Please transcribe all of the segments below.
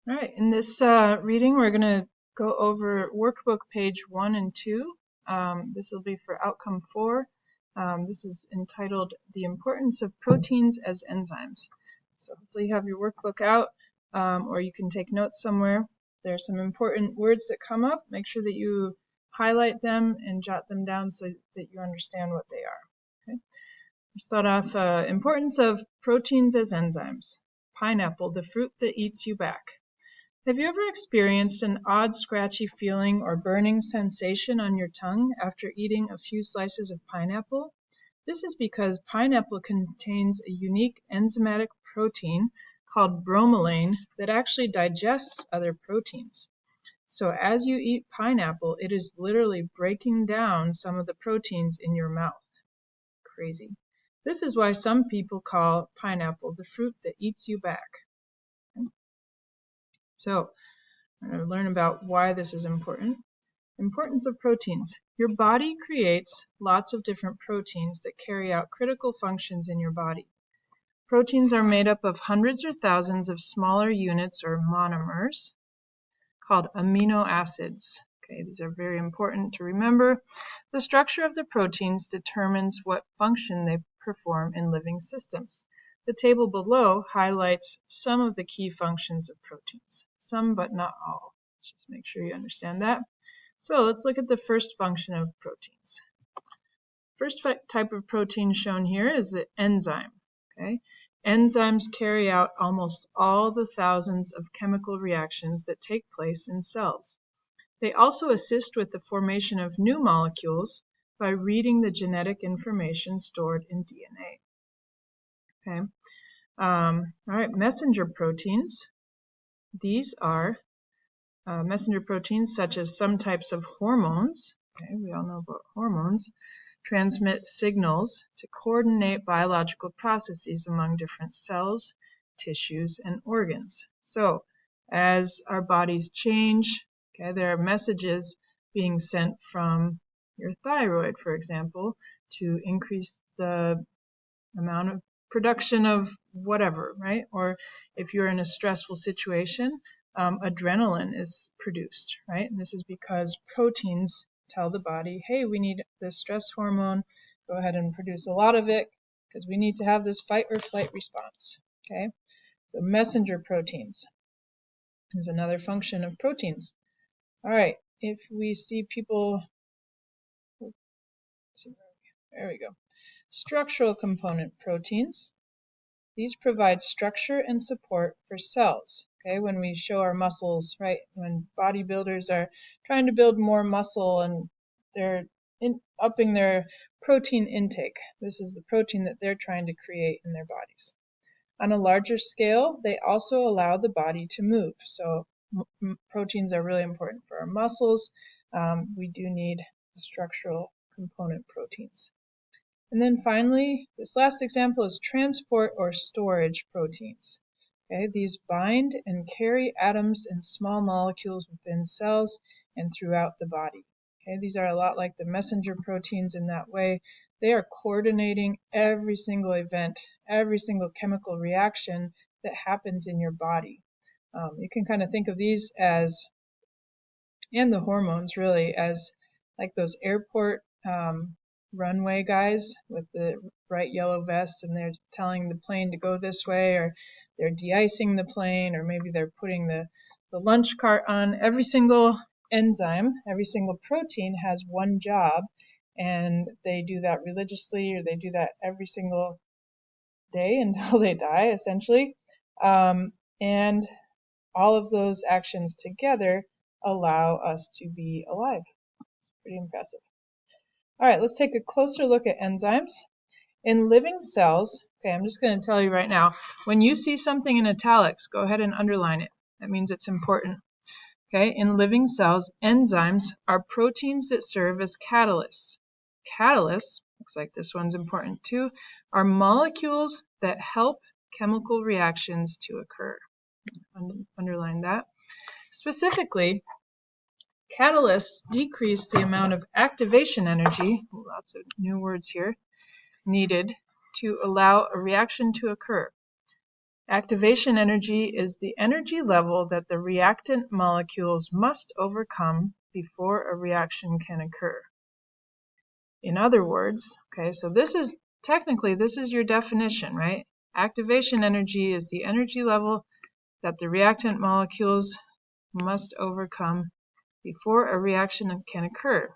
All right, in this reading, we're going to go over workbook page 1 and 2. This will be for outcome 4. This is entitled The Importance of Proteins as Enzymes. So hopefully you have your workbook out, or you can take notes somewhere. There are some important words that come up. Make sure that you highlight them and jot them down so that you understand what they are. Okay. We'll start off, importance of proteins as enzymes. Pineapple, the fruit that eats you back. Have you ever experienced an odd scratchy feeling or burning sensation on your tongue after eating a few slices of pineapple? This is because pineapple contains a unique enzymatic protein called bromelain that actually digests other proteins. So as you eat pineapple, it is literally breaking down some of the proteins in your mouth. Crazy. This is why some people call pineapple the fruit that eats you back. So, we're going to learn about why this is important. Importance of proteins. Your body creates lots of different proteins that carry out critical functions in your body. Proteins are made up of hundreds or thousands of smaller units or monomers called amino acids. Okay, these are very important to remember. The structure of the proteins determines what function they perform in living systems. The table below highlights some of the key functions of proteins. Some, but not all. Let's just make sure you understand that. So let's look at the first function of proteins. First type of protein shown here is the enzyme. Okay? Enzymes carry out almost all the thousands of chemical reactions that take place in cells. They also assist with the formation of new molecules by reading the genetic information stored in DNA. Okay. All right, messenger proteins. These are messenger proteins such as some types of hormones. Okay, we all know about hormones. Transmit signals to coordinate biological processes among different cells, tissues, and organs. So, as our bodies change, okay, there are messages being sent from your thyroid, for example, to increase the amount of production of whatever, right? Or if you're in a stressful situation, adrenaline is produced, right? And this is because proteins tell the body, hey, we need this stress hormone. Go ahead and produce a lot of it because we need to have this fight or flight response, okay? So messenger proteins is another function of proteins. All right, if we see people, there we go. Structural component proteins. These provide structure and support for cells. Okay, when we show our muscles, right, when bodybuilders are trying to build more muscle and they're upping their protein intake, this is the protein that they're trying to create in their bodies. On a larger scale, they also allow the body to move. So proteins are really important for our muscles. We do need structural component proteins. And then finally, this last example is transport or storage proteins. Okay, these bind and carry atoms and small molecules within cells and throughout the body. Okay, these are a lot like the messenger proteins in that way. They are coordinating every single event, every single chemical reaction that happens in your body. You can kind of think of these as, and the hormones really, as like those airport runway guys with the bright yellow vest, and they're telling the plane to go this way, or they're de-icing the plane, or maybe they're putting the lunch cart on. Every single enzyme, every single protein has one job, and they do that religiously, or they do that every single day until they die, essentially. And all of those actions together allow us to be alive. It's pretty impressive. All right, let's take a closer look at enzymes. In living cells, okay, I'm just going to tell you right now, when you see something in italics, go ahead and underline it. That means it's important. Okay, in living cells, enzymes are proteins that serve as catalysts. Catalysts, looks like this one's important too, are molecules that help chemical reactions to occur. Underline that. Specifically, catalysts decrease the amount of activation energy, lots of new words here, needed to allow a reaction to occur. Activation energy is the energy level that the reactant molecules must overcome before a reaction can occur. In other words, okay, so this is your definition, right? Activation energy is the energy level that the reactant molecules must overcome before a reaction can occur.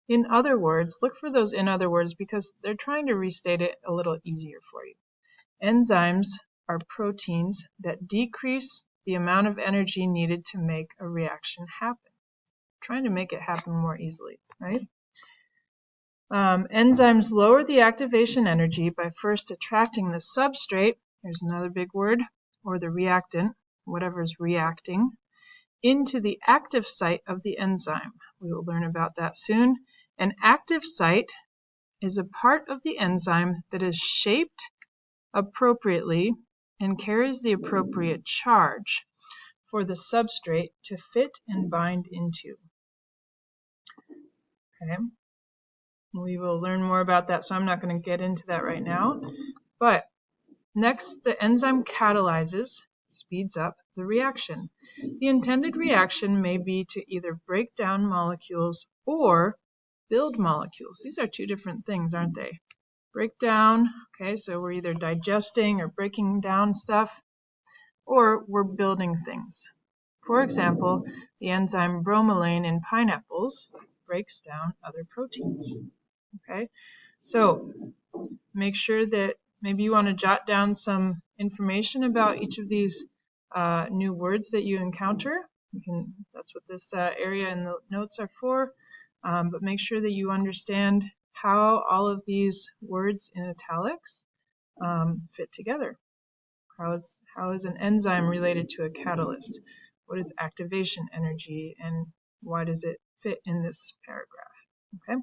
In other words, look for those in other words because they're trying to restate it a little easier for you. Enzymes are proteins that decrease the amount of energy needed to make a reaction happen. Trying to make it happen more easily, right? Enzymes lower the activation energy by first attracting the substrate, here's another big word, or the reactant, whatever's reacting, into the active site of the enzyme. We will learn about that soon. An active site is a part of the enzyme that is shaped appropriately and carries the appropriate charge for the substrate to fit and bind into. Okay. We will learn more about that, so I'm not going to get into that right now. But next, the enzyme catalyzes, speeds up the reaction. The intended reaction may be to either break down molecules or build molecules. These are two different things, aren't they? Break down, okay, so we're either digesting or breaking down stuff, or we're building things. For example, the enzyme bromelain in pineapples breaks down other proteins. Okay, so make sure that maybe you want to jot down some information about each of these new words that you encounter. That's what this area in the notes are for. But make sure that you understand how all of these words in italics fit together. How is an enzyme related to a catalyst? What is activation energy, and why does it fit in this paragraph? Okay.